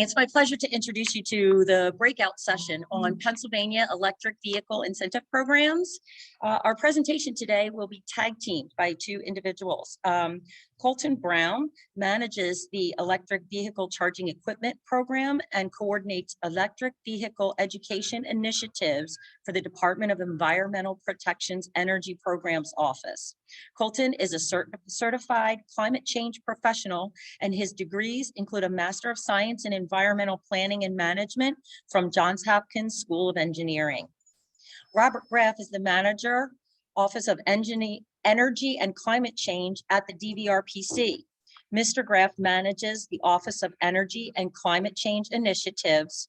It's my pleasure to introduce you to the breakout session on Pennsylvania electric vehicle incentive programs. Our presentation today will be tag teamed by two individuals. Colton Brown manages the electric vehicle charging equipment program and coordinates electric vehicle education initiatives for the Department of Environmental Protection's Energy Programs Office. Colton is a certified climate change professional, and his degrees include a Master of Science in Environmental Planning and Management from Johns Hopkins School of Engineering. Robert Graff is the manager, Office of Energy and Climate Change at the DVRPC. Mr. Graff manages the Office of Energy and Climate Change Initiatives.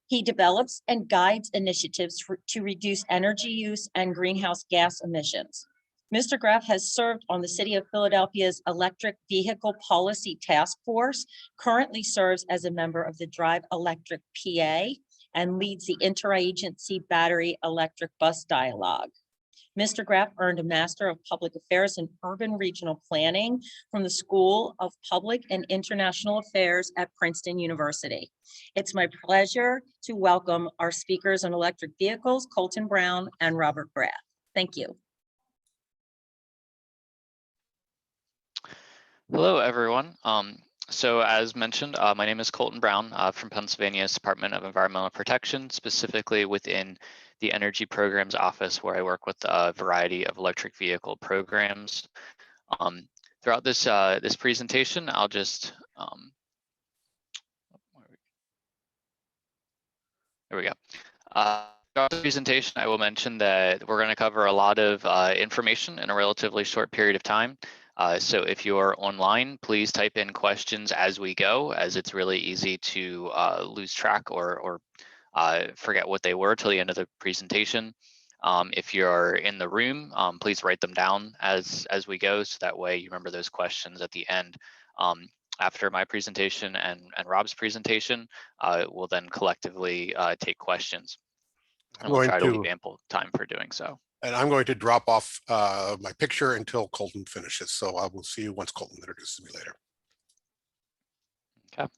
He develops and guides initiatives to reduce energy use and greenhouse gas emissions. Mr. Graff has served on the City of Philadelphia's Electric Vehicle Policy Task Force, currently serves as a member of the Drive Electric PA, and leads the Interagency Battery Electric Bus Dialogue. Mr. Graff earned a Master of Public Affairs in Urban Regional Planning from the School of Public and International Affairs at Princeton University. It's my pleasure to welcome our speakers on electric vehicles, Colton Brown and Robert Graff. Thank you. Hello, everyone. So as mentioned, my name is Colton Brown from Pennsylvania's Department of Environmental Protection, specifically within the Energy Programs Office, where I work with a variety of electric vehicle programs. Throughout this this presentation, I'll just there we go. Throughout the presentation, I will mention that we're going to cover a lot of information in a relatively short period of time. So if you're online, please type in questions as we go, as it's really easy to lose track or forget what they were till the end of the presentation. If you're in the room, please write them down as we go, so that way you remember those questions at the end. After my presentation and Rob's presentation, we'll then collectively take questions. And we'll try to leave ample time for doing so. And I'm going to drop off my picture until Colton finishes. So I will see you once Colton introduces me later. Okay.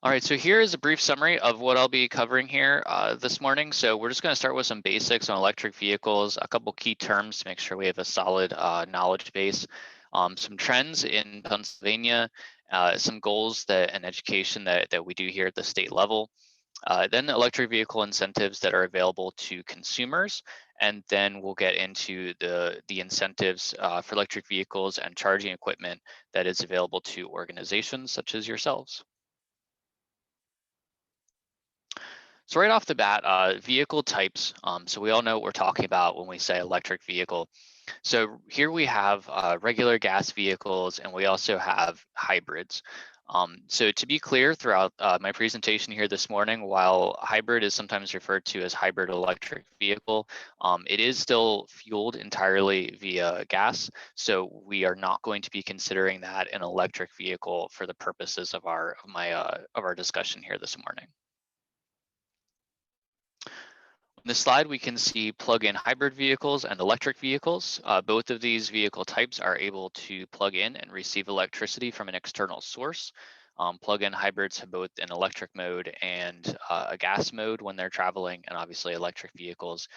All right, so here is a brief summary of what I'll be covering here this morning. So we're just going to start with some basics on electric vehicles, a couple key terms to make sure we have a solid knowledge base, some trends in Pennsylvania, some goals and education that we do here at the state level. Then electric vehicle incentives that are available to consumers, and then we'll get into the incentives for electric vehicles and charging equipment that is available to organizations such as yourselves. So right off the bat, vehicle types. So we all know what we're talking about when we say electric vehicle. So here we have regular gas vehicles, and we also have hybrids. So to be clear, throughout my presentation here this morning, while hybrid is sometimes referred to as hybrid electric vehicle, it is still fueled entirely via gas. So we are not going to be considering that an electric vehicle for the purposes of our discussion here this morning. On this slide, we can see plug-in hybrid vehicles and electric vehicles. Both of these vehicle types are able to plug in and receive electricity from an external source. Plug-in hybrids have both an electric mode and a gas mode when they're traveling, and obviously electric vehicles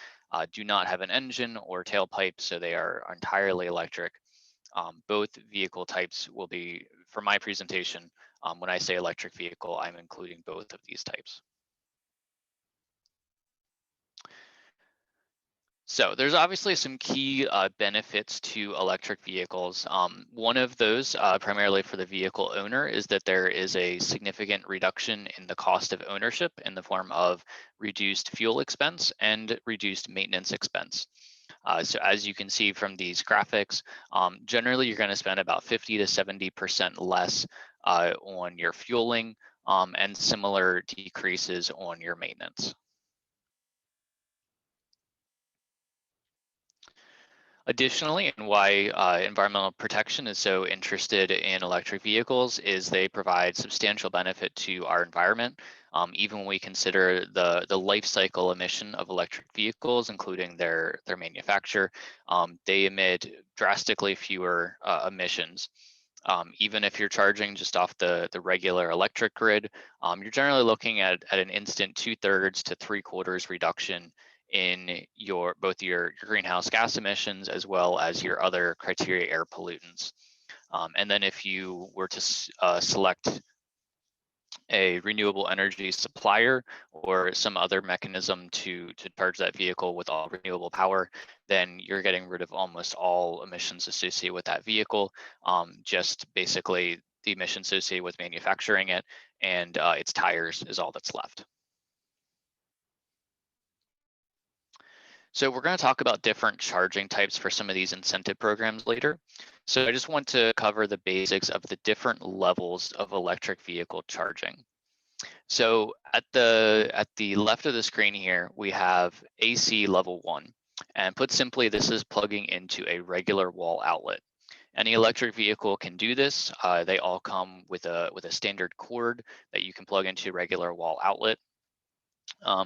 do not have an engine or tailpipe, so they are entirely electric. Both vehicle types will be, for my presentation, when I say electric vehicle, I'm including both of these types. So there's obviously some key benefits to electric vehicles. One of those, primarily for the vehicle owner, is that there is a significant reduction in the cost of ownership in the form of reduced fuel expense and reduced maintenance expense. So as you can see from these graphics, generally you're going to spend about 50 to 70% less on your fueling and similar decreases on your maintenance. Additionally, and why environmental protection is so interested in electric vehicles is they provide substantial benefit to our environment. Even when we consider the life cycle emission of electric vehicles, including their manufacture, they emit drastically fewer emissions Even if you're charging just off the regular electric grid, you're generally looking at an instant 2/3 to 3/4 reduction in both your greenhouse gas emissions as well as your other criteria air pollutants. And then if you were to select a renewable energy supplier or some other mechanism to charge that vehicle with all renewable power, then you're getting rid of almost all emissions associated with that vehicle. Just basically the emissions associated with manufacturing it and its tires is all that's left. So we're going to talk about different charging types for some of these incentive programs later. So I just want to cover the basics of the different levels of electric vehicle charging. So at the left of the screen here, we have AC level 1. And put simply, this is plugging into a regular wall outlet. Any electric vehicle can do this. They all come with a standard cord that you can plug into a regular wall outlet.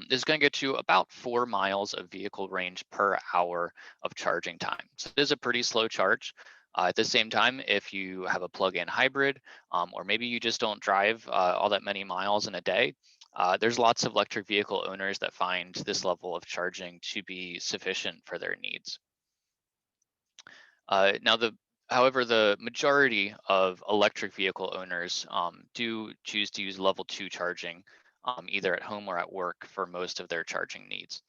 This is going to get you about 4 miles of vehicle range per hour of charging time. So it is a pretty slow charge. At the same time, if you have a plug-in hybrid, or maybe you just don't drive all that many miles in a day, there's lots of electric vehicle owners that find this level of charging to be sufficient for their needs. However, the majority of electric vehicle owners do choose to use level 2 charging, either at home or at work for most of their charging needs.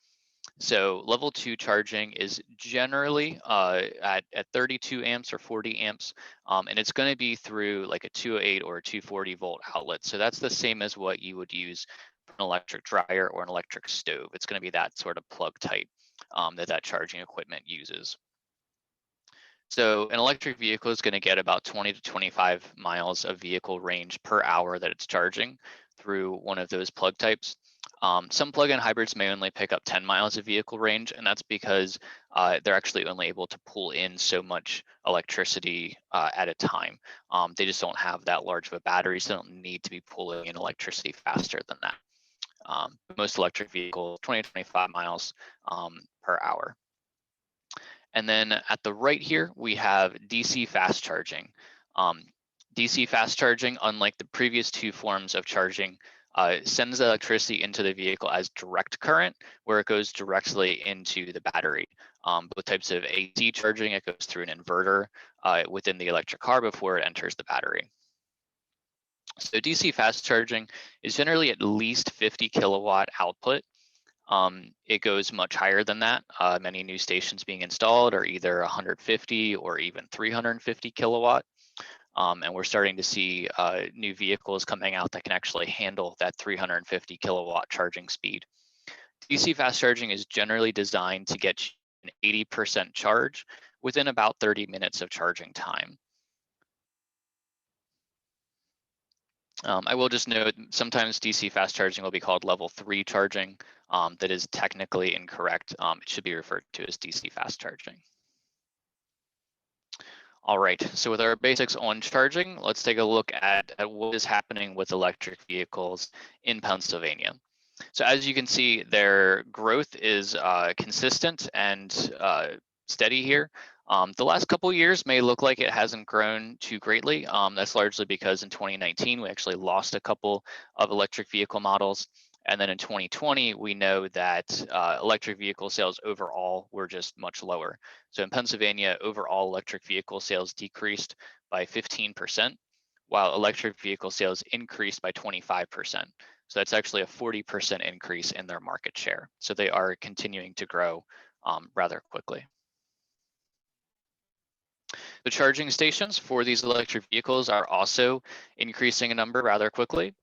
So level 2 charging is generally at 32 amps or 40 amps, and it's going to be through like a 208 or a 240 volt outlet. So that's the same as what you would use for an electric dryer or an electric stove. It's going to be that sort of plug type that charging equipment uses. So an electric vehicle is going to get about 20 to 25 miles of vehicle range per hour that it's charging through one of those plug types. Some plug-in hybrids may only pick up 10 miles of vehicle range, and that's because they're actually only able to pull in so much electricity at a time. They just don't have that large of a battery, so they don't need to be pulling in electricity faster than that. Most electric vehicles, 20 to 25 miles per hour. And then at the right here, we have DC fast charging. DC fast charging, unlike the previous two forms of charging, sends the electricity into the vehicle as direct current, where it goes directly into the battery. Both types of AC charging, it goes through an inverter within the electric car before it enters the battery. So DC fast charging is generally at least 50 kilowatt output. It goes much higher than that. Many new stations being installed are either 150 or even 350 kilowatt. And we're starting to see new vehicles coming out that can actually handle that 350 kilowatt charging speed. DC fast charging is generally designed to get an 80% charge within about 30 minutes of charging time. I will just note, sometimes DC fast charging will be called level 3 charging. That is technically incorrect. It should be referred to as DC fast charging. All right, so with our basics on charging, let's take a look at what is happening with electric vehicles in Pennsylvania. So as you can see, their growth is consistent and steady here. The last couple of years may look like it hasn't grown too greatly. That's largely because in 2019, we actually lost a couple of electric vehicle models. And then in 2020, we know that electric vehicle sales overall were just much lower. So in Pennsylvania, overall electric vehicle sales decreased by 15%, while electric vehicle sales increased by 25%. So that's actually a 40% increase in their market share. So they are continuing to grow rather quickly. The charging stations for these electric vehicles are also increasing in number rather quickly.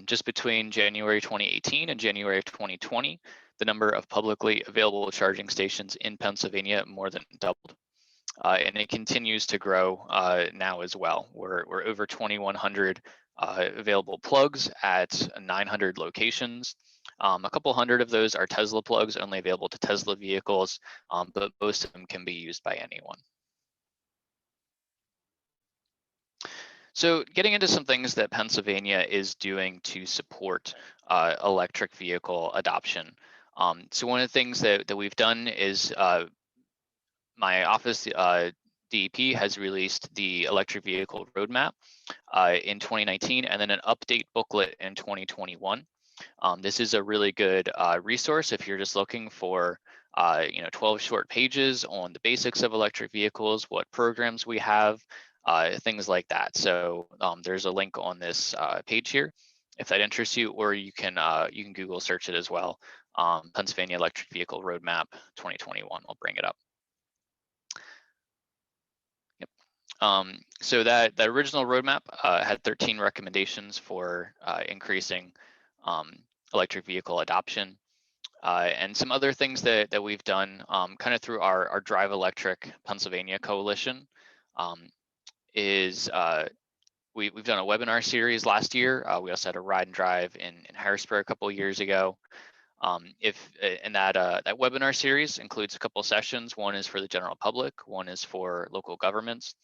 Just between January 2018 and January of 2020, the number of publicly available charging stations in Pennsylvania more than doubled. And it continues to grow now as well. We're over 2,100 available plugs at 900 locations. A couple hundred of those are Tesla plugs, only available to Tesla vehicles, but most of them can be used by anyone. So getting into some things that Pennsylvania is doing to support electric vehicle adoption. So one of the things that we've done is my office DEP has released the electric vehicle roadmap in 2019, and then an update booklet in 2021. This is a really good resource if you're just looking for 12 short pages on the basics of electric vehicles, what programs we have, things like that. So there's a link on this page here if that interests you, or you can Google search it as well. Pennsylvania Electric Vehicle Roadmap 2021. I'll bring it up. Yep. So that original roadmap had 13 recommendations for increasing electric vehicle adoption. And some other things that we've done kind of through our Drive Electric Pennsylvania Coalition is we've done a webinar series last year. We also had a ride and drive in Harrisburg a couple of years ago. And that webinar series includes a couple sessions. One is for the general public, one is for local governments.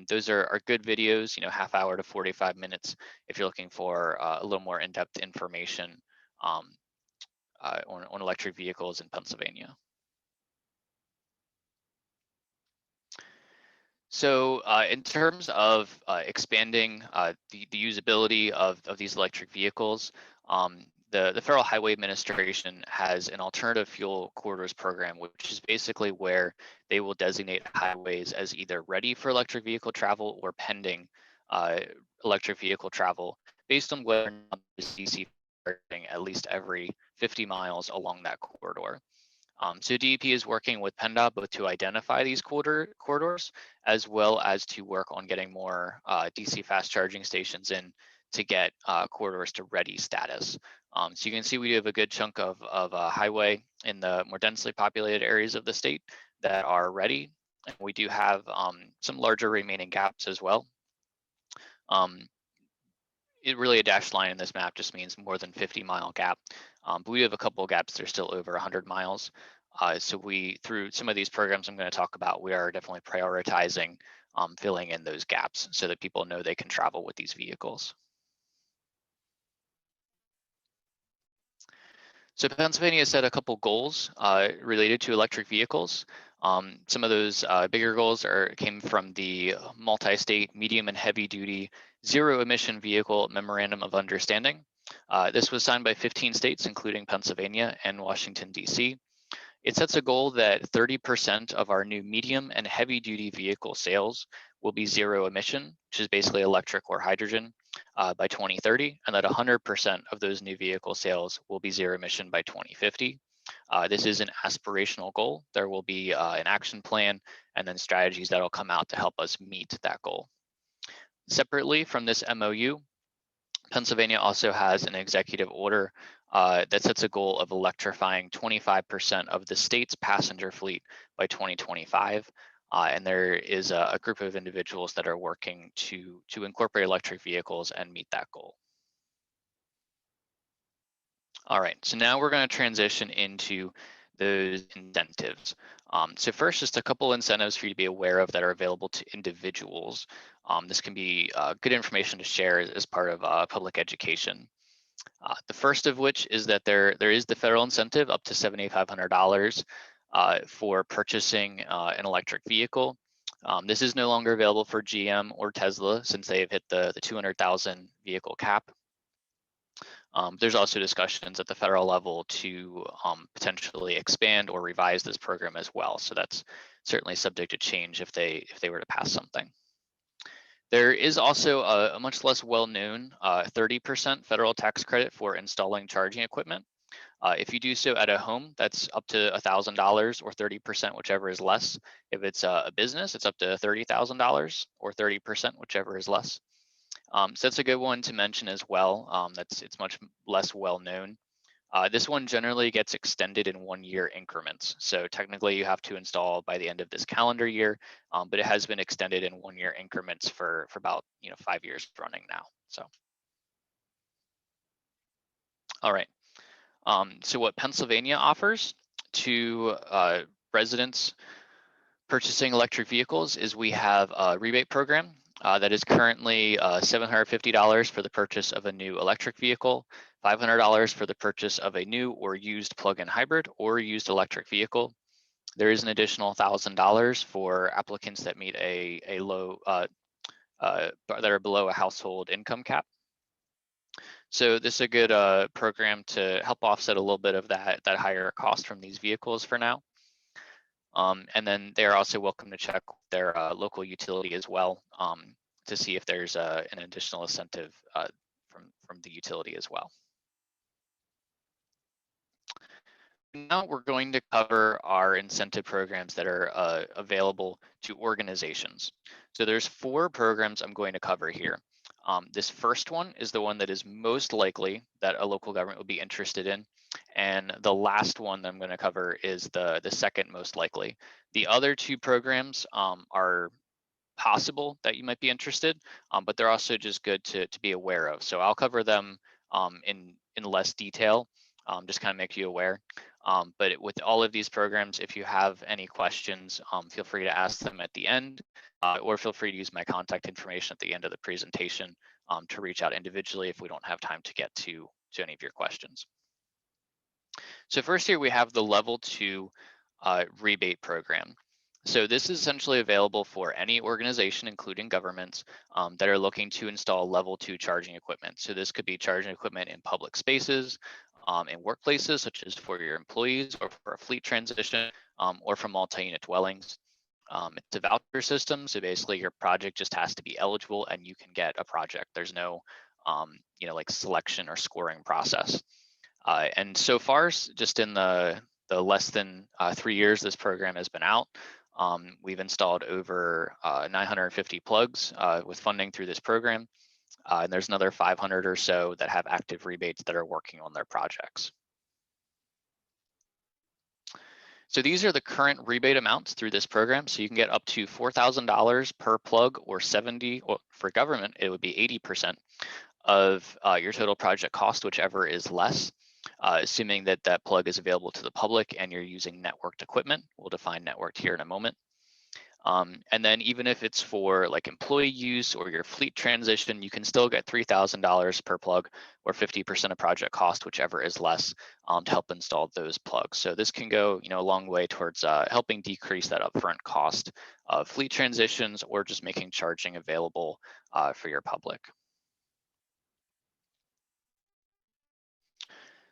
Those are good videos, half hour to 45 minutes if you're looking for a little more in-depth information on electric vehicles in Pennsylvania. So in terms of expanding the usability of these electric vehicles, the Federal Highway Administration has an alternative fuel corridors program, which is basically where they will designate highways as either ready for electric vehicle travel or pending electric vehicle travel based on whether or not there's DC charging at least every 50 miles along that corridor. So DEP is working with PennDOT both to identify these corridors as well as to work on getting more DC fast charging stations in to get corridors to ready status. So you can see we do have a good chunk of highway in the more densely populated areas of the state that are ready. And we do have some larger remaining gaps as well. A dashed line in this map just means more than 50-mile gap. But we have a couple of gaps that are still over 100 miles. So through some of these programs I'm going to talk about, we are definitely prioritizing filling in those gaps so that people know they can travel with these vehicles. So Pennsylvania set a couple goals related to electric vehicles. Some of those bigger goals came from the multi-state medium and heavy duty zero emission vehicle memorandum of understanding. This was signed by 15 states, including Pennsylvania and Washington, D.C. It sets a goal that 30% of our new medium and heavy duty vehicle sales will be zero emission, which is basically electric or hydrogen, by 2030, and that 100% of those new vehicle sales will be zero emission by 2050. This is an aspirational goal. There will be an action plan and then strategies that will come out to help us meet that goal. Separately from this MOU, Pennsylvania also has an executive order that sets a goal of electrifying 25% of the state's passenger fleet by 2025. And there is a group of individuals that are working to incorporate electric vehicles and meet that goal. All right, so now we're going to transition into those incentives. So first, just a couple incentives for you to be aware of that are available to individuals. This can be good information to share as part of public education. The first of which is that there is the federal incentive up to $7,500 for purchasing an electric vehicle. This is no longer available for GM or Tesla since they have hit the 200,000 vehicle cap. There's also discussions at the federal level to potentially expand or revise this program as well. So that's certainly subject to change if they were to pass something. There is also a much less well-known 30% federal tax credit for installing charging equipment. If you do so at a home, that's up to $1,000 or 30%, whichever is less. If it's a business, it's up to $30,000 or 30%, whichever is less. So that's a good one to mention as well. It's much less well-known. This one generally gets extended in 1-year increments. So technically you have to install by the end of this calendar year, but it has been extended in 1-year increments for about 5 years running now. So, all right. So what Pennsylvania offers to residents purchasing electric vehicles is we have a rebate program that is currently $750 for the purchase of a new electric vehicle, $500 for the purchase of a new or used plug-in hybrid or used electric vehicle. there is an additional $1,000 for applicants that meet a low, that are below a household income cap. So this is a good program to help offset a little bit of that higher cost from these vehicles for now. And then they're also welcome to check their local utility as well to see if there's an additional incentive from the utility as well. Now we're going to cover our incentive programs that are available to organizations. So there's 4 programs I'm going to cover here. This first one is the one that is most likely that a local government would be interested in. And the last one that I'm going to cover is the second most likely. The other 2 programs are possible that you might be interested, but they're also just good to be aware of. So I'll cover them in less detail, just kind of make you aware. But with all of these programs, if you have any questions, feel free to ask them at the end, or feel free to use my contact information at the end of the presentation to reach out individually if we don't have time to get to any of your questions. So first here we have the level 2 rebate program. So this is essentially available for any organization, including governments, that are looking to install level 2 charging equipment. So this could be charging equipment in public spaces, in workplaces, such as for your employees or for a fleet transition, or for multi-unit dwellings. It's a voucher system, so basically your project just has to be eligible and you can get a project. There's no like selection or scoring process. And so far, just in the less than 3 years this program has been out, we've installed over 950 plugs with funding through this program. And there's another 500 or so that have active rebates that are working on their projects. So these are the current rebate amounts through this program. So you can get up to $4,000 per plug, or 70, or for government, it would be 80% of your total project cost, whichever is less, assuming that that plug is available to the public and you're using networked equipment. We'll define networked here in a moment. And then even if it's for like employee use or your fleet transition, you can still get $3,000 per plug, or 50% of project cost, whichever is less, to help install those plugs. So this can go a long way towards helping decrease that upfront cost of fleet transitions, or just making charging available for your public.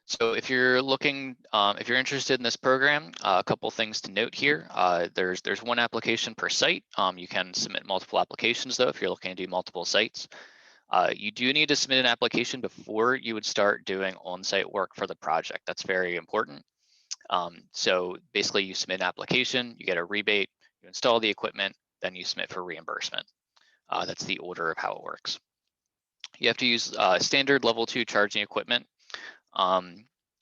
So if you're looking, if you're interested in this program, a couple things to note here. There's 1 application per site. You can submit multiple applications though if you're looking to do multiple sites. You do need to submit an application before you would start doing on-site work for the project. That's very important. So basically you submit an application, you get a rebate, you install the equipment, then you submit for reimbursement. That's the order of how it works. You have to use standard level 2 charging equipment.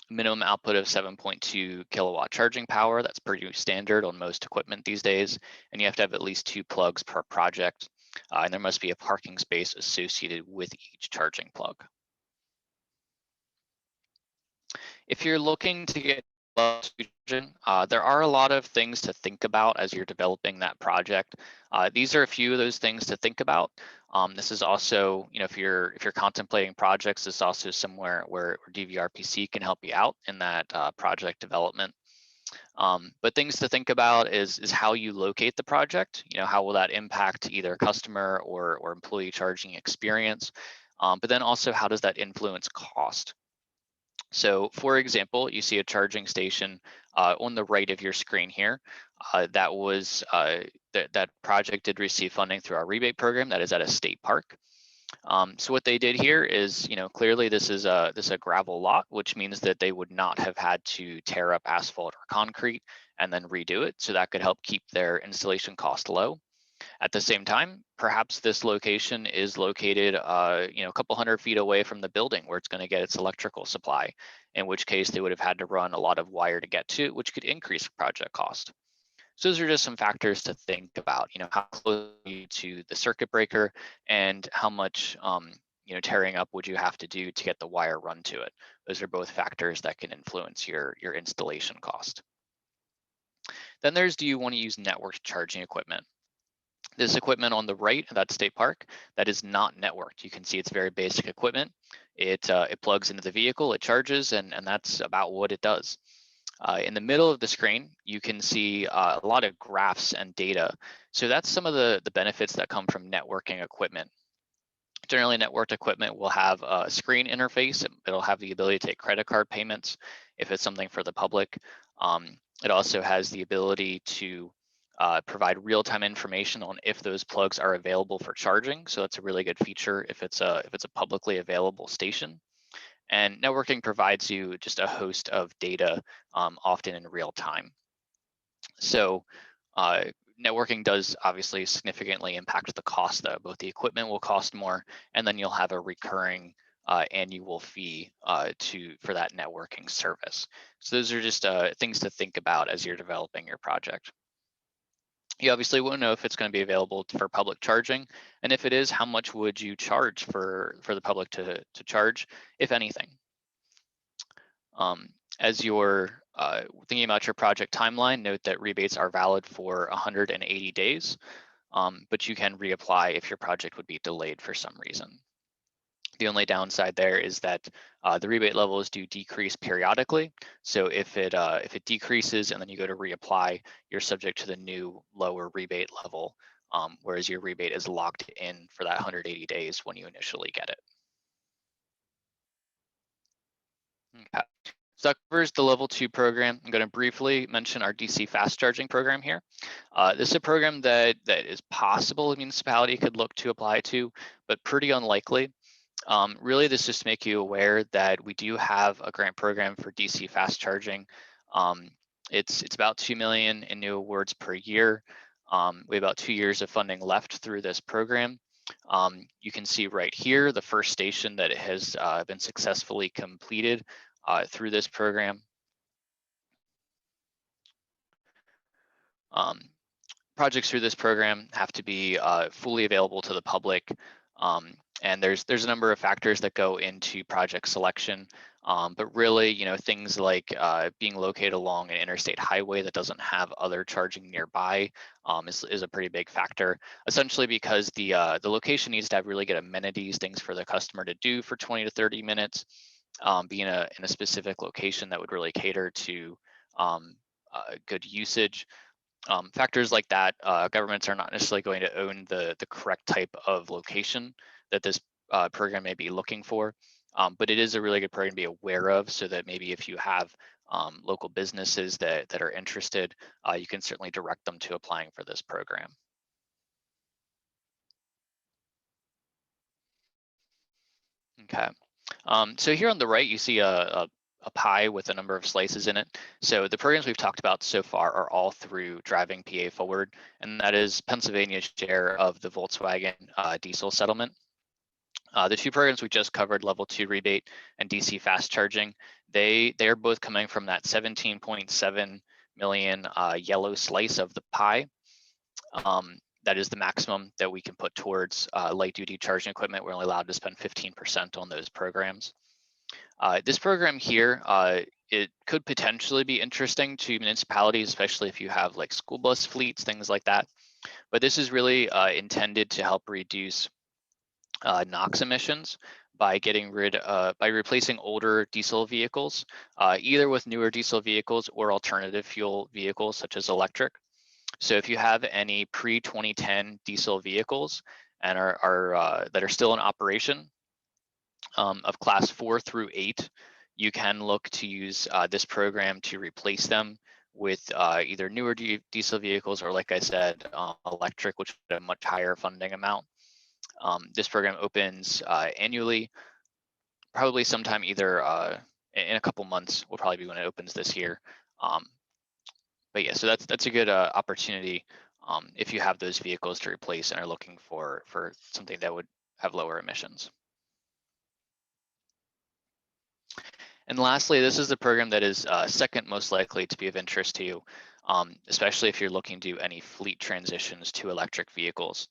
Minimum output of 7.2 kilowatt charging power. That's pretty standard on most equipment these days. And you have to have at least 2 plugs per project. And there must be a parking space associated with each charging plug. If you're looking to get there are a lot of things to think about as you're developing that project. These are a few of those things to think about. This is also, if you're contemplating projects, this is also somewhere where DVRPC can help you out in that project development. But things to think about is how you locate the project. How will that impact either customer or employee charging experience? But then also, how does that influence cost? So for example, you see a charging station on the right of your screen here. That project did receive funding through our rebate program. That is at a state park. So what they did here is, clearly this is a gravel lot, which means that they would not have had to tear up asphalt or concrete and then redo it. So that could help keep their installation cost low. At the same time, perhaps this location is located, a couple hundred feet away from the building where it's going to get its electrical supply, in which case they would have had to run a lot of wire to get to it, which could increase project cost. So those are just some factors to think about, how close are you to the circuit breaker and how much, tearing up would you have to do to get the wire run to it. Those are both factors that can influence your installation cost. Then there's, do you want to use networked charging equipment? This equipment on the right of that state park, that is not networked. You can see it's very basic equipment. It plugs into the vehicle, it charges, and that's about what it does. In the middle of the screen, you can see a lot of graphs and data. So that's some of the benefits that come from networking equipment. Generally, networked equipment will have a screen interface. It'll have the ability to take credit card payments if it's something for the public. It also has the ability to provide real-time information on if those plugs are available for charging. So that's a really good feature if it's a publicly available station. And networking provides you just a host of data, often in real time. So networking does obviously significantly impact the cost, though. Both the equipment will cost more, and then you'll have a recurring annual fee for that networking service. So those are just things to think about as you're developing your project. You obviously won't know if it's going to be available for public charging, and if it is, how much would you charge for the public to charge, if anything. As you're thinking about your project timeline, note that rebates are valid for 180 days, but you can reapply if your project would be delayed for some reason. The only downside there is that the rebate levels do decrease periodically. So if it decreases and then you go to reapply, you're subject to the new lower rebate level, whereas your rebate is locked in for that 180 days when you initially get it. Okay. So that covers the level 2 program. I'm going to briefly mention our DC fast charging program here. This is a program that is possible a municipality could look to apply to, but pretty unlikely. Really, this just to make you aware that we do have a grant program for DC fast charging. It's about $2 million in new awards per year. We have about 2 years of funding left through this program. You can see right here the first station that has been successfully completed through this program. Projects through this program have to be fully available to the public, and there's a number of factors that go into project selection, but really, things like being located along an interstate highway that doesn't have other charging nearby is a pretty big factor. Essentially, because the location needs to have really good amenities, things for the customer to do for 20 to 30 minutes. Be in a specific location that would really cater to good usage. Factors like that, governments are not necessarily going to own the correct type of location that this program may be looking for, but it is a really good program to be aware of, so that maybe if you have local businesses that are interested, you can certainly direct them to applying for this program. Okay. So here on the right, you see a pie with a number of slices in it. So the programs we've talked about so far are all through Driving PA Forward, and that is Pennsylvania's share of the Volkswagen diesel settlement. The two programs we just covered, Level 2 rebate and DC fast charging, they are both coming from that 17.7 million yellow slice of the pie. That is the maximum that we can put towards light duty charging equipment. We're only allowed to spend 15% on those programs. This program here, it could potentially be interesting to municipalities, especially if you have like school bus fleets, things like that. But this is really intended to help reduce NOx emissions by by replacing older diesel vehicles, either with newer diesel vehicles or alternative fuel vehicles such as electric. So if you have any pre-2010 diesel vehicles and that are still in operation, of class 4 through 8, you can look to use this program to replace them with either newer diesel vehicles or, like I said, electric, which is a much higher funding amount. This program opens annually, probably sometime either in a couple months will probably be when it opens this year. But yeah, so that's a good opportunity if you have those vehicles to replace and are looking for something that would have lower emissions. And lastly, this is the program that is second most likely to be of interest to you, especially if you're looking to do any fleet transitions to electric vehicles.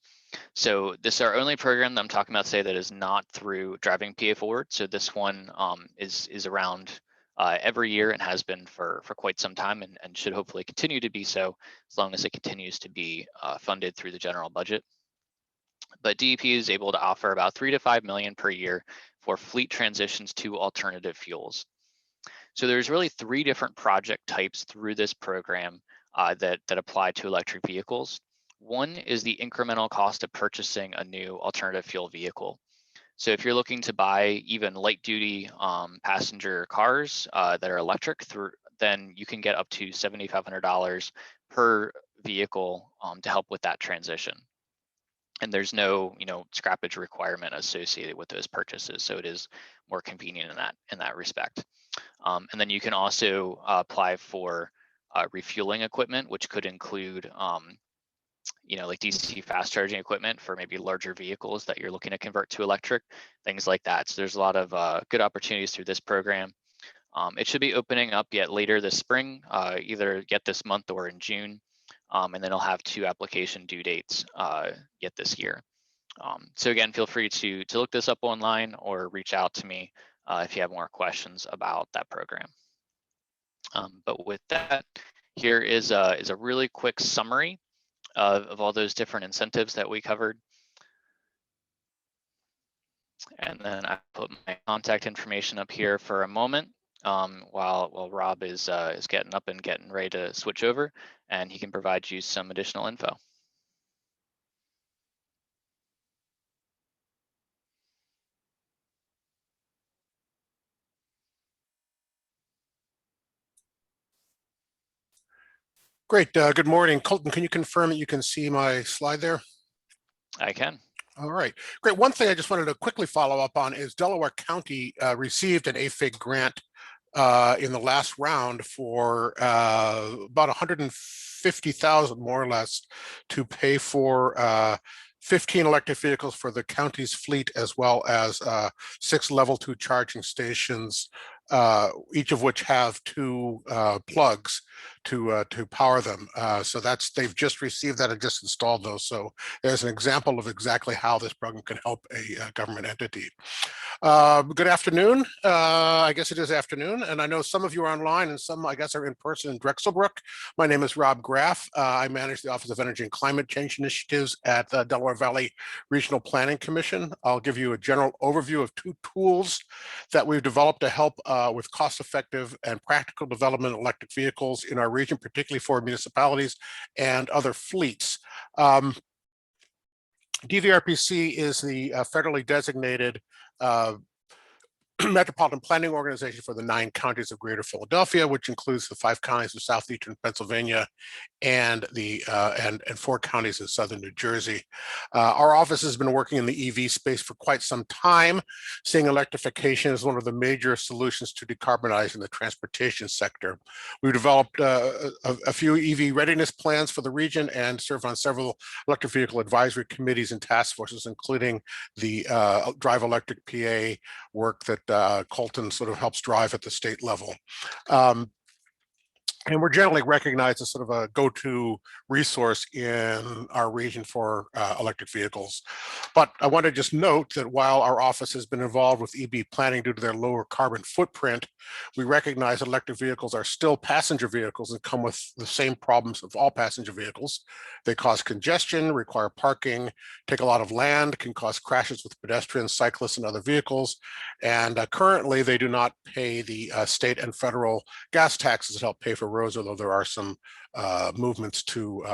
So this is our only program that I'm talking about today that is not through Driving PA Forward. So this one is around every year and has been for quite some time, and should hopefully continue to be so as long as it continues to be funded through the general budget. But DEP is able to offer about $3 to $5 million per year for fleet transitions to alternative fuels. So there's really 3 different project types through this program that apply to electric vehicles. One is the incremental cost of purchasing a new alternative fuel vehicle. So if you're looking to buy even light duty passenger cars that are electric, then you can get up to $7,500 per vehicle to help with that transition. And there's no, scrappage requirement associated with those purchases. So it is more convenient in that respect. And then you can also apply for refueling equipment, which could include, like DC fast charging equipment for maybe larger vehicles that you're looking to convert to electric, things like that. So there's a lot of good opportunities through this program. It should be opening up yet later this spring, either yet this month or in June. And then it'll have 2 application due dates yet this year. So again, feel free to look this up online or reach out to me if you have more questions about that program. But with that, here is a really quick summary of all those different incentives that we covered. And then I put my contact information up here for a moment while Rob is getting up and getting ready to switch over, and he can provide you some additional info. Great. Good morning. Colton, can you confirm that you can see my slide there? I can. All right, great. One thing I just wanted to quickly follow up on is Delaware County received an AFIG grant in the last round for about $150,000 more or less to pay for 15 electric vehicles for the county's fleet, as well as 6 level 2 charging stations, each of which have 2 plugs to power them. So they've just received that and just installed those. So there's an example of exactly how this program can help a government entity. Good afternoon. I guess it is afternoon, and I know some of you are online and some, I guess, are in person in Drexelbrook. My name is Rob Graff. I manage the Office of Energy and Climate Change Initiatives at the Delaware Valley Regional Planning Commission. I'll give you a general overview of 2 tools that we've developed to help with cost-effective and practical development of electric vehicles in our region, particularly for municipalities and other fleets. DVRPC is the federally designated metropolitan planning organization for the 9 counties of Greater Philadelphia, which includes the 5 counties of southeastern Pennsylvania and the 4 counties in southern New Jersey. Our office has been working in the EV space for quite some time, seeing electrification as one of the major solutions to decarbonizing the transportation sector. We've developed a few EV readiness plans for the region and serve on several electric vehicle advisory committees and task forces, including the Drive Electric PA work that Colton sort of helps drive at the state level. And we're generally recognized as sort of a go-to resource in our region for electric vehicles. But I want to just note that while our office has been involved with EV planning due to their lower carbon footprint, we recognize that electric vehicles are still passenger vehicles and come with the same problems of all passenger vehicles. They cause congestion, require parking, take a lot of land, can cause crashes with pedestrians, cyclists, and other vehicles. And currently, they do not pay the state and federal gas taxes that help pay for roads, although there are some movements to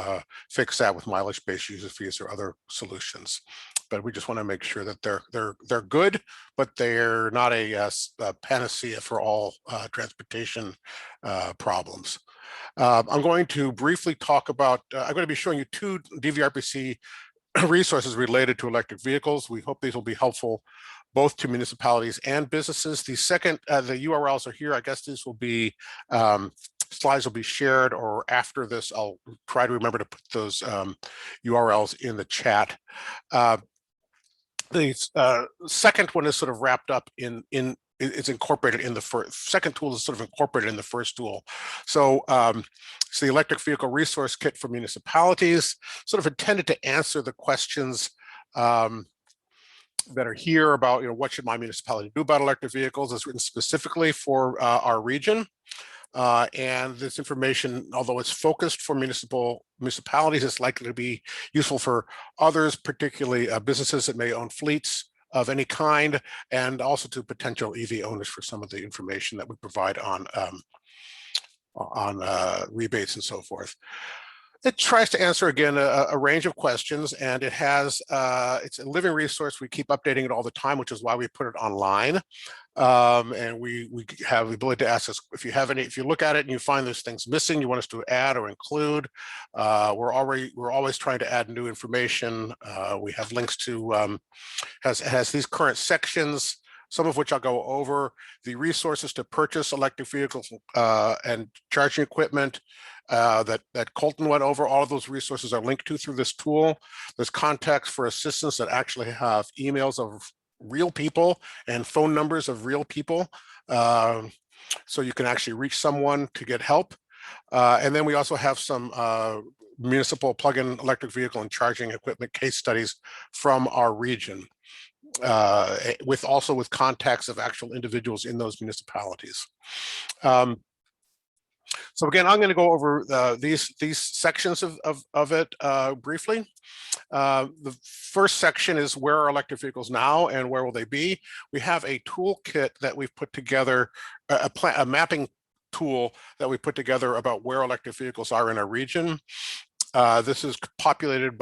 fix that with mileage-based user fees or other solutions. But we just want to make sure that they're good, but they're not a panacea for all transportation problems. I'm going to briefly talk about, I'm going to be showing you 2 DVRPC resources related to electric vehicles. We hope these will be helpful both to municipalities and businesses. The URLs are here. I guess these will be, slides will be shared, or after this, I'll try to remember to put those URLs in the chat. The second one is sort of wrapped up it's incorporated in the second tool is sort of incorporated in the first tool. So it's the electric vehicle resource kit for municipalities, sort of intended to answer the questions that are here about, what should my municipality do about electric vehicles. It's written specifically for our region. And this information, although it's focused for municipalities, is likely to be useful for others, particularly businesses that may own fleets, of any kind, and also to potential EV owners for some of the information that we provide on rebates and so forth. It tries to answer, again, a range of questions, and it has, it's a living resource. We keep updating it all the time, which is why we put it online. And we have the ability to ask us if you have any, if you look at it and you find there's things missing you want us to add or include. We're always trying to add new information. We have links to, has these current sections, some of which I'll go over, the resources to purchase electric vehicles and charging equipment that Colton went over. All of those resources are linked to through this tool. There's contacts for assistance that actually have emails of real people and phone numbers of real people. So you can actually reach someone to get help. And then we also have some municipal plug-in electric vehicle and charging equipment case studies from our region. With contacts of actual individuals in those municipalities. So again, I'm going to go over these sections of it briefly. The first section is where are electric vehicles now and where will they be? We have a toolkit that we've put together, a mapping tool that we put together about where electric vehicles are in our region. This is populated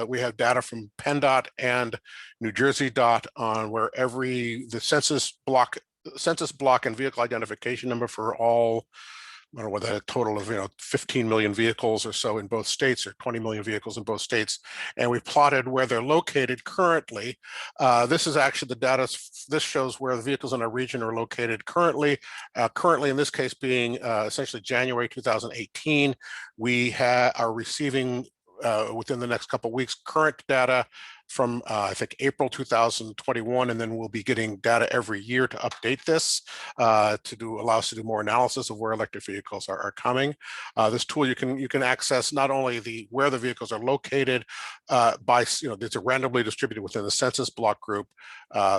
we have data from PennDOT and New Jersey DOT on where the census block and vehicle identification number for all, I don't know what that total of 15 million vehicles or so in both states, or 20 million vehicles in both states, and we plotted where they're located currently. This is actually the data. This shows where the vehicles in our region are located currently. Currently, in this case, being essentially January 2018, we are receiving within the next couple of weeks current data from I think April 2021, and then we'll be getting data every year to update this allow us to do more analysis of where electric vehicles are coming. This tool you can access not only where the vehicles are located it's randomly distributed within the census block group,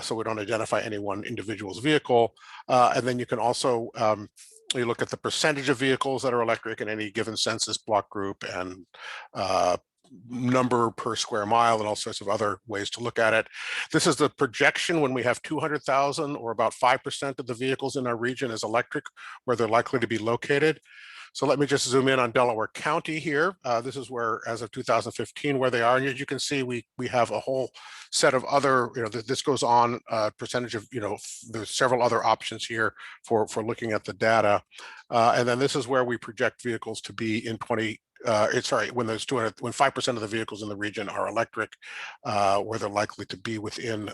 so we don't identify any one individual's vehicle, and then you can also you look at the percentage of vehicles that are electric in any given census block group, and number per square mile, and all sorts of other ways to look at it. This is the projection when we have 200,000, or about 5% of the vehicles in our region is electric, where they're likely to be located. So let me just zoom in on Delaware County here. This is where, as of 2015, where they are. And as you can see, we have a whole set of other, this goes on percentage of, there's several other options here for looking at the data. And then this is where we project vehicles to be in when 5% of the vehicles in the region are electric, where they're likely to be within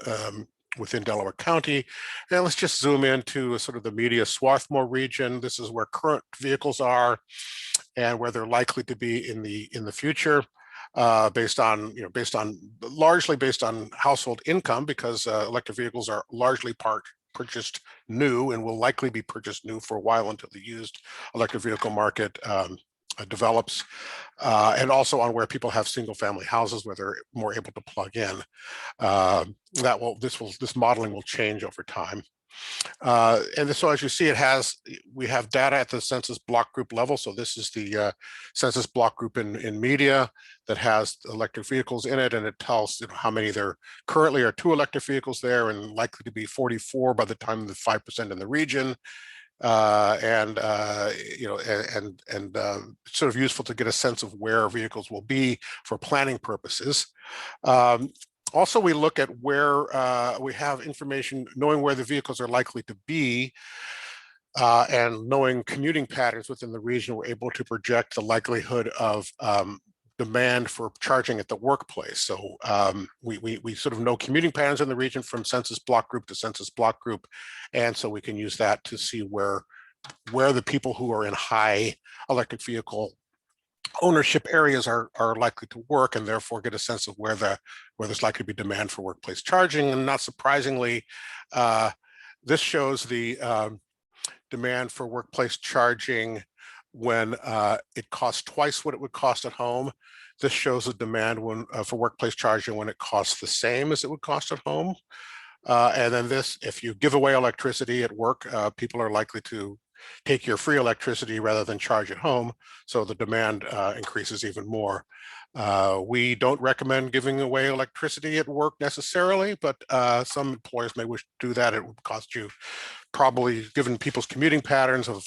Delaware County. And let's just zoom into sort of the Media Swarthmore region. This is where current vehicles are and where they're likely to be in the future, largely based on household income, because electric vehicles are largely purchased new and will likely be purchased new for a while until the used electric vehicle market develops, and also on where people have single family houses where they're more able to plug in. This modeling will change over time. So as you see, we have data at the census block group level. So this is the census block group in media that has electric vehicles in it, and it tells how many there currently are 2 electric vehicles there, and likely to be 44 by the time the 5% in the region. Sort of useful to get a sense of where vehicles will be for planning purposes. Also, we look at where we have information, knowing where the vehicles are likely to be, and knowing commuting patterns within the region, we're able to project the likelihood of demand for charging at the workplace. So we sort of know commuting patterns in the region from census block group to census block group, and so we can use that to see where the people who are in high electric vehicle ownership areas are likely to work, and therefore get a sense of where there's likely to be demand for workplace charging. And not surprisingly, this shows the demand for workplace charging when it costs twice what it would cost at home. This shows the demand for workplace charging when it costs the same as it would cost at home. And then this, if you give away electricity at work, people are likely to take your free electricity rather than charge at home. So the demand increases even more. We don't recommend giving away electricity at work necessarily, but some employers may wish to do that. It would cost you, probably, given people's commuting patterns of,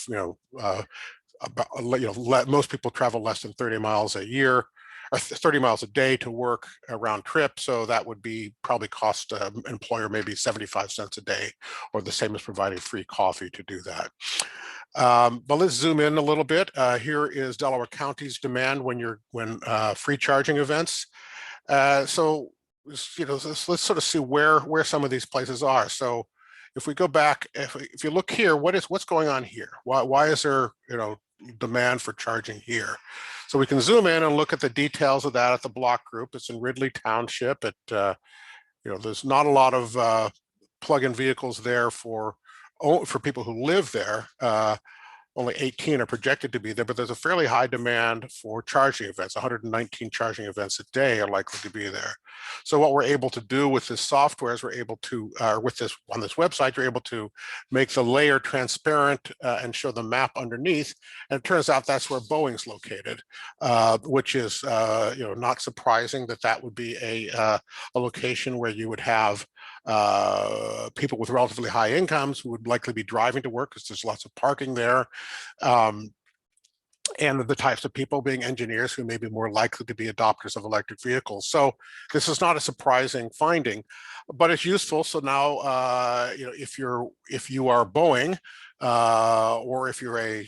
most people travel less than 30 miles a year, or 30 miles a day to work a round trip. So that would be probably cost employer maybe 75 cents a day, or the same as providing free coffee to do that. But let's zoom in a little bit. Here is Delaware County's demand when free charging events. So let's sort of see where some of these places are. So if we go back, if you look here, what's going on here? Why is there demand for charging here? So we can zoom in and look at the details of that at the block group. It's in Ridley Township. There's not a lot of plug-in vehicles there for people who live there. Only 18 are projected to be there, but there's a fairly high demand for charging events. 119 charging events a day are likely to be there. So what we're able to do with this software is we're able to, on this website, you're able to make the layer transparent and show the map underneath. And it turns out that's where Boeing's located, which is not surprising that would be a location where you would have people with relatively high incomes who would likely be driving to work because there's lots of parking there. And the types of people being engineers who may be more likely to be adopters of electric vehicles. So this is not a surprising finding, but it's useful. So now, if you are Boeing, or if you're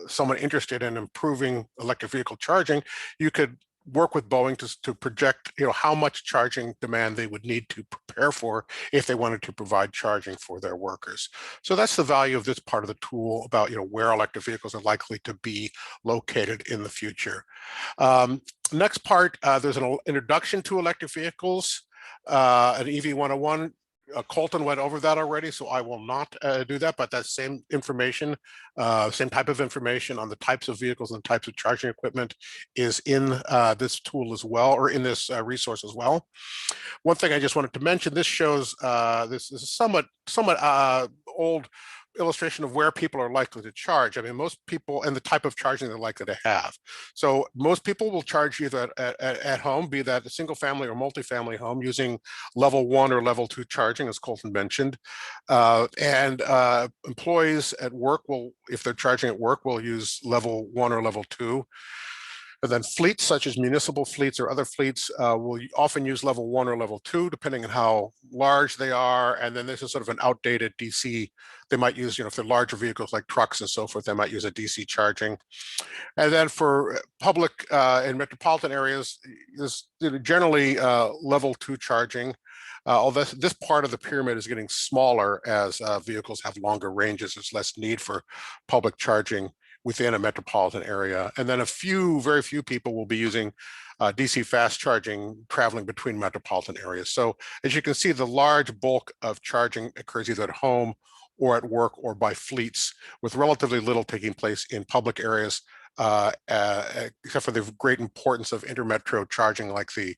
someone interested in improving electric vehicle charging, you could work with Boeing to project, how much charging demand they would need to prepare for if they wanted to provide charging for their workers. So that's the value of this part of the tool about, where electric vehicles are likely to be located in the future. Next part, there's an introduction to electric vehicles, an EV 101. Colton went over that already, so I will not do that, but that same information, same type of information on the types of vehicles and types of charging equipment is in this tool as well, or in this resource as well. One thing I just wanted to mention, this shows, this is a somewhat old illustration of where people are likely to charge. I mean, most people, and the type of charging they're likely to have. So most people will charge either at home, be that a single family or multifamily home, using level 1 or level 2 charging, as Colton mentioned. And employees at work will, if they're charging at work, will use level 1 or level 2. And then fleets, such as municipal fleets or other fleets, will often use level 1 or level 2, depending on how large they are. And then this is sort of an outdated DC. They might use, if they're larger vehicles like trucks and so forth, they might use a DC charging. And then for public and metropolitan areas, there's generally level 2 charging. Although this part of the pyramid is getting smaller as vehicles have longer ranges, there's less need for public charging within a metropolitan area. And then very few people will be using DC fast charging traveling between metropolitan areas. So as you can see, the large bulk of charging occurs either at home or at work or by fleets, with relatively little taking place in public areas, except for the great importance of intermetro charging, like the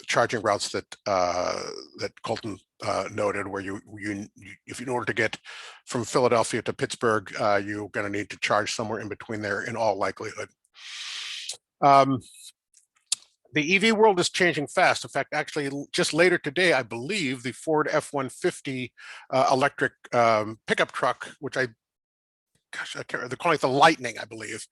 charging routes that Colton noted, where if in order to get from Philadelphia to Pittsburgh, you're going to need to charge somewhere in between there in all likelihood. The EV world is changing fast. In fact, actually, just later today, I believe the Ford F-150 electric pickup truck, which I can't remember, they're calling it the Lightning, I believe,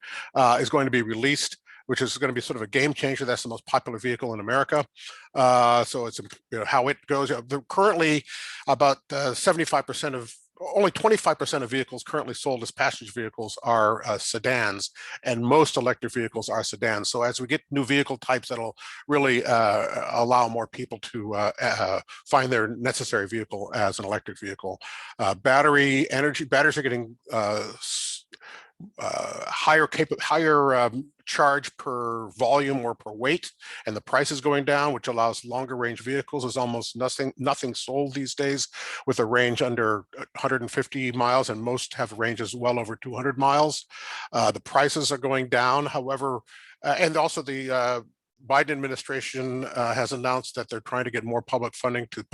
is going to be released, which is going to be sort of a game changer. That's the most popular vehicle in America. So it's how it goes. Currently, about 75% of, only 25% of vehicles currently sold as passenger vehicles are sedans, and most electric vehicles are sedans. So as we get new vehicle types, that'll really allow more people to find their necessary vehicle as an electric vehicle. Batteries are getting higher charge per volume or per weight, and the price is going down, which allows longer range vehicles. There's almost nothing sold these days with a range under 150 miles, and most have ranges well over 200 miles. The prices are going down, however, and also the Biden administration has announced that they're trying to get more public funding to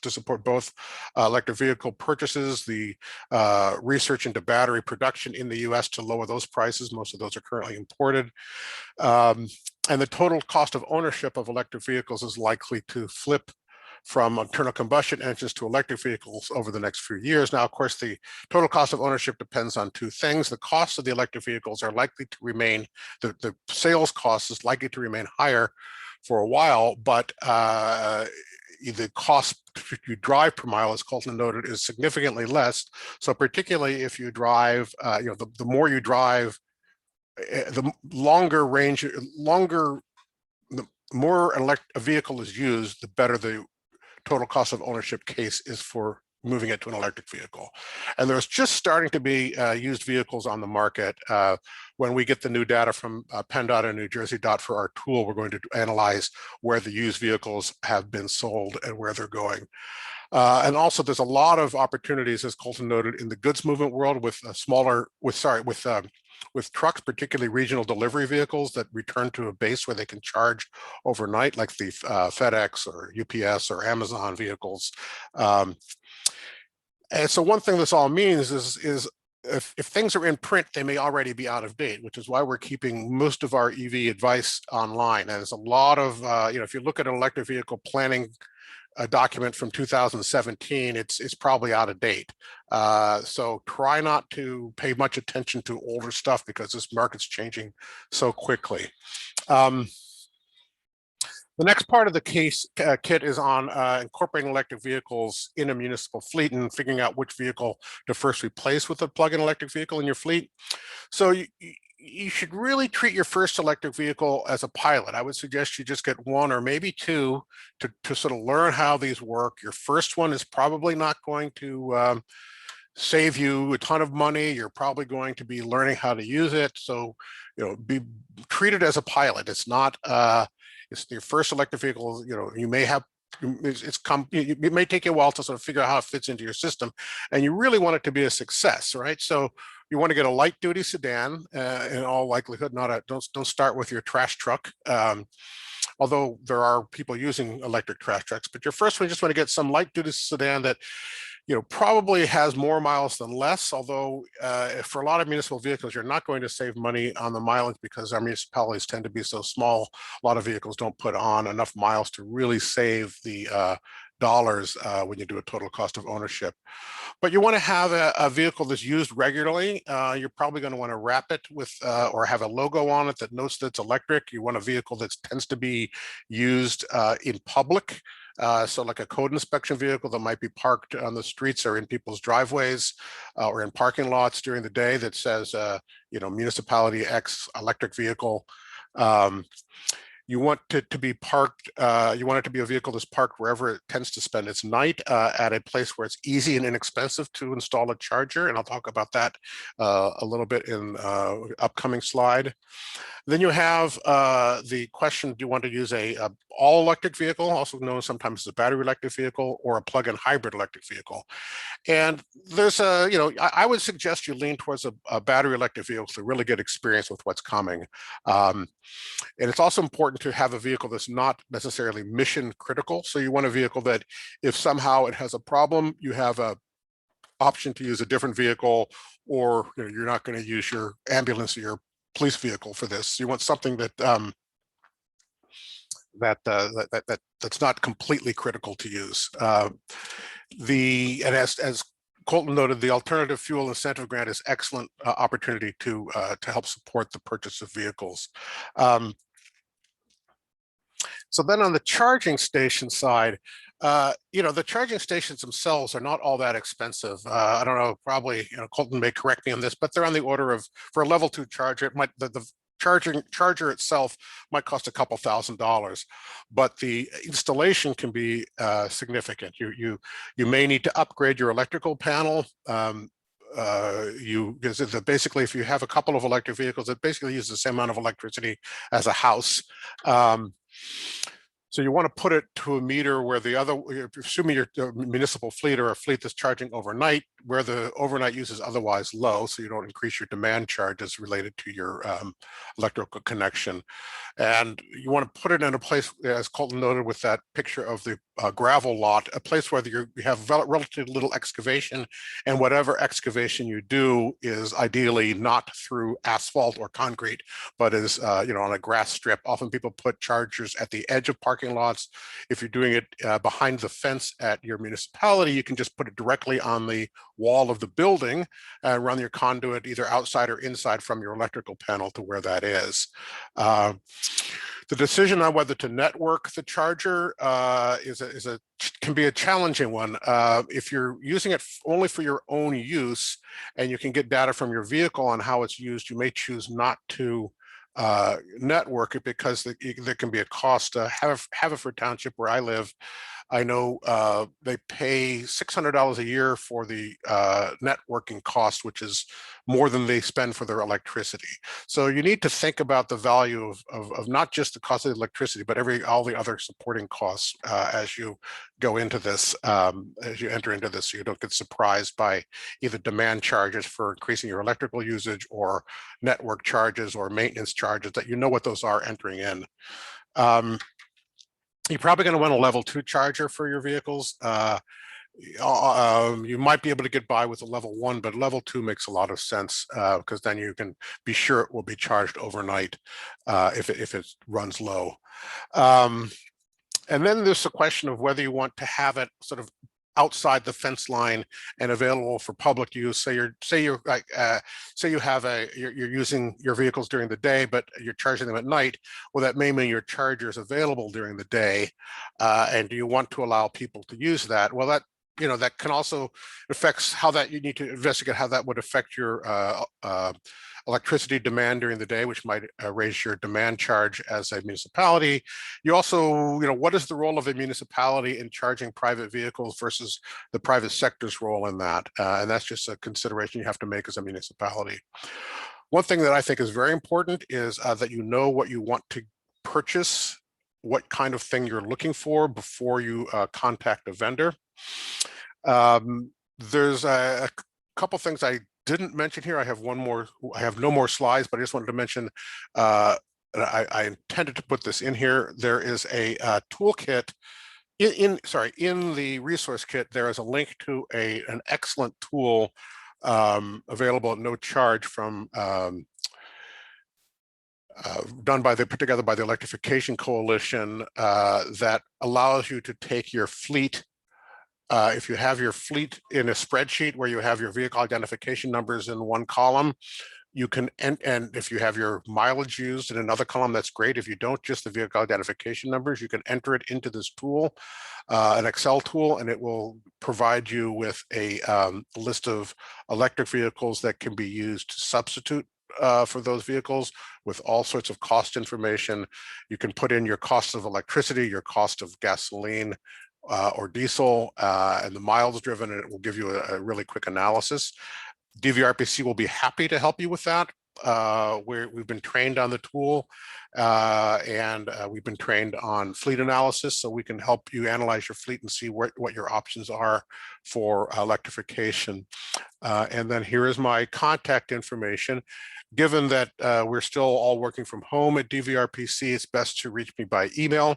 support both electric vehicle purchases, the research into battery production in the U.S. to lower those prices. Most of those are currently imported. And the total cost of ownership of electric vehicles is likely to flip from internal combustion engines to electric vehicles over the next few years. Now, of course, the total cost of ownership depends on two things. The cost of the electric vehicles are likely to remain, the sales cost is likely to remain higher for a while, but the cost you drive per mile, as Colton noted, is significantly less. So particularly if you drive, the more you drive, the longer range, the more a vehicle is used, the better the total cost of ownership case is for moving it to an electric vehicle. And there's just starting to be used vehicles on the market. When we get the new data from PennDOT and New Jersey DOT for our tool, we're going to analyze where the used vehicles have been sold and where they're going. And also there's a lot of opportunities, as Colton noted, in the goods movement world with with trucks, particularly regional delivery vehicles that return to a base where they can charge overnight, like the FedEx or UPS or Amazon vehicles. And so one thing this all means is if things are in print, they may already be out of date, which is why we're keeping most of our EV advice online. And there's a lot of, if you look at an electric vehicle planning a document from 2017, it's probably out of date. So try not to pay much attention to older stuff because this market's changing so quickly. The next part of the case kit is on incorporating electric vehicles in a municipal fleet and figuring out which vehicle to first replace with a plug-in electric vehicle in your fleet. So you should really treat your first electric vehicle as a pilot. I would suggest you just get one or maybe two to sort of learn how these work. Your first one is probably not going to save you a ton of money. You're probably going to be learning how to use it. So, be treated as a pilot. It's not, it's your first electric vehicle. You may have, it may take you a while to sort of figure out how it fits into your system, and you really want it to be a success, right? So you want to get a light duty sedan, in all likelihood. Don't start with your trash truck, although there are people using electric trash trucks. But your first one, you just want to get some light duty sedan that probably has more miles than less, although for a lot of municipal vehicles, you're not going to save money on the mileage because our municipalities tend to be so small. A lot of vehicles don't put on enough miles to really save the dollars when you do a total cost of ownership. But you want to have a vehicle that's used regularly. You're probably going to want to wrap it with or have a logo on it that notes that it's electric. You want a vehicle that tends to be used in public. So like a code inspection vehicle that might be parked on the streets or in people's driveways or in parking lots during the day that says, municipality X electric vehicle. You want it to be parked, you want it to be a vehicle that's parked wherever it tends to spend its night, at a place where it's easy and inexpensive to install a charger. And I'll talk about that a little bit in upcoming slide. Then you have the question, do you want to use a all electric vehicle, also known sometimes as a battery electric vehicle, or a plug-in hybrid electric vehicle? And there's I would suggest you lean towards a battery electric vehicle to really get experience with what's coming. And it's also important to have a vehicle that's not necessarily mission critical. So you want a vehicle that if somehow it has a problem, you have a option to use a different vehicle, or you're not going to use your ambulance or your police vehicle for this. You want something that that's not completely critical to use. And as Colton noted, the alternative fuel incentive grant is excellent opportunity to help support the purchase of vehicles. So then on the charging station side, the charging stations themselves are not all that expensive. I don't know, probably, Colton may correct me on this, but they're on the order of, for a level 2 charger, it might, the charger itself might cost a couple $1,000s, but the installation can be significant. You may need to upgrade your electrical panel. Basically, if you have a couple of electric vehicles, it basically uses the same amount of electricity as a house. So you want to put it to a meter where the other, assuming you're a municipal fleet or a fleet that's charging overnight, where the overnight use is otherwise low, so you don't increase your demand charges related to your electrical connection. And you want to put it in a place, as Colton noted with that picture of the gravel lot, a place where you have relatively little excavation, and whatever excavation you do is ideally not through asphalt or concrete, but is on a grass strip. Often people put chargers at the edge of parking lots. If you're doing it behind the fence at your municipality, you can just put it directly on the wall of the building and run your conduit either outside or inside from your electrical panel to where that is. The decision on whether to network the charger can be a challenging one. If you're using it only for your own use and you can get data from your vehicle on how it's used, you may choose not to network it because there can be a cost. Haverford Township, where I live, I know they pay $600 a year for the networking cost, which is more than they spend for their electricity. So you need to think about the value of not just the cost of the electricity, but all the other supporting costs as you go into this, as you enter into this, so you don't get surprised by either demand charges for increasing your electrical usage or network charges or maintenance charges, that you know what those are entering in. You're probably going to want a level 2 charger for your vehicles. You might be able to get by with a level 1, but level 2 makes a lot of sense because then you can be sure it will be charged overnight if it runs low. And then there's the question of whether you want to have it sort of outside the fence line and available for public use. Say you're using your vehicles during the day, but you're charging them at night. Well, that may mean your charger is available during the day, and do you want to allow people to use that? Well, that can also affects how that you need to investigate how that would affect your electricity demand during the day, which might raise your demand charge as a municipality. You also, what is the role of a municipality in charging private vehicles versus the private sector's role in that? And that's just a consideration you have to make as a municipality. One thing that I think is very important is that you know what you want to purchase, what kind of thing you're looking for before you contact a vendor. There's a couple things I didn't mention here. I have no more slides, but I just wanted to mention, I intended to put this in here. There is a toolkit in the resource kit. There is a link to an excellent tool available at no charge from put together by the Electrification Coalition that allows you to take your fleet. If you have your fleet in a spreadsheet where you have your vehicle identification numbers in one column, you can, and if you have your mileage used in another column, that's great. If you don't, just the vehicle identification numbers, you can enter it into this tool, an Excel tool, and it will provide you with a list of electric vehicles that can be used to substitute for those vehicles with all sorts of cost information. You can put in your cost of electricity, your cost of gasoline, or diesel, and the miles driven, and it will give you a really quick analysis. DVRPC will be happy to help you with that. We've been trained on the tool, and we've been trained on fleet analysis, so we can help you analyze your fleet and see what your options are for electrification. And then here is my contact information. Given that we're still all working from home at DVRPC, it's best to reach me by email,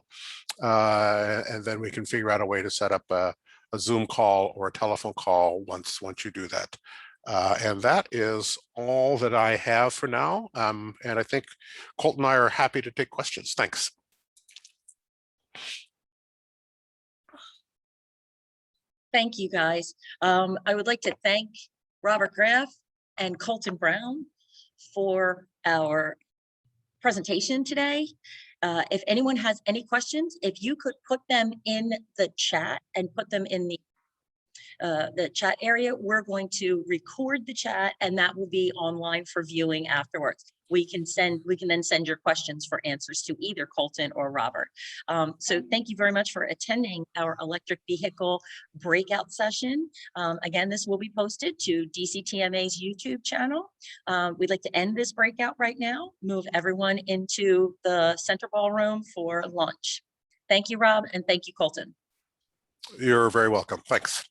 and then we can figure out a way to set up a Zoom call or a telephone call once you do that. And that is all that I have for now. And I think Colton and I are happy to take questions. Thanks. Thank you, guys. I would like to thank Robert Graff and Colton Brown for our presentation today. If anyone has any questions, if you could put them in the chat and put them in the chat area, we're going to record the chat and that will be online for viewing afterwards. We can then send your questions for answers to either Colton or Robert. So thank you very much for attending our electric vehicle breakout session. Again, this will be posted to DCTMA's YouTube channel. We'd like to end this breakout right now, move everyone into the center ballroom for lunch. Thank you, Rob, and thank you, Colton. You're very welcome. Thanks.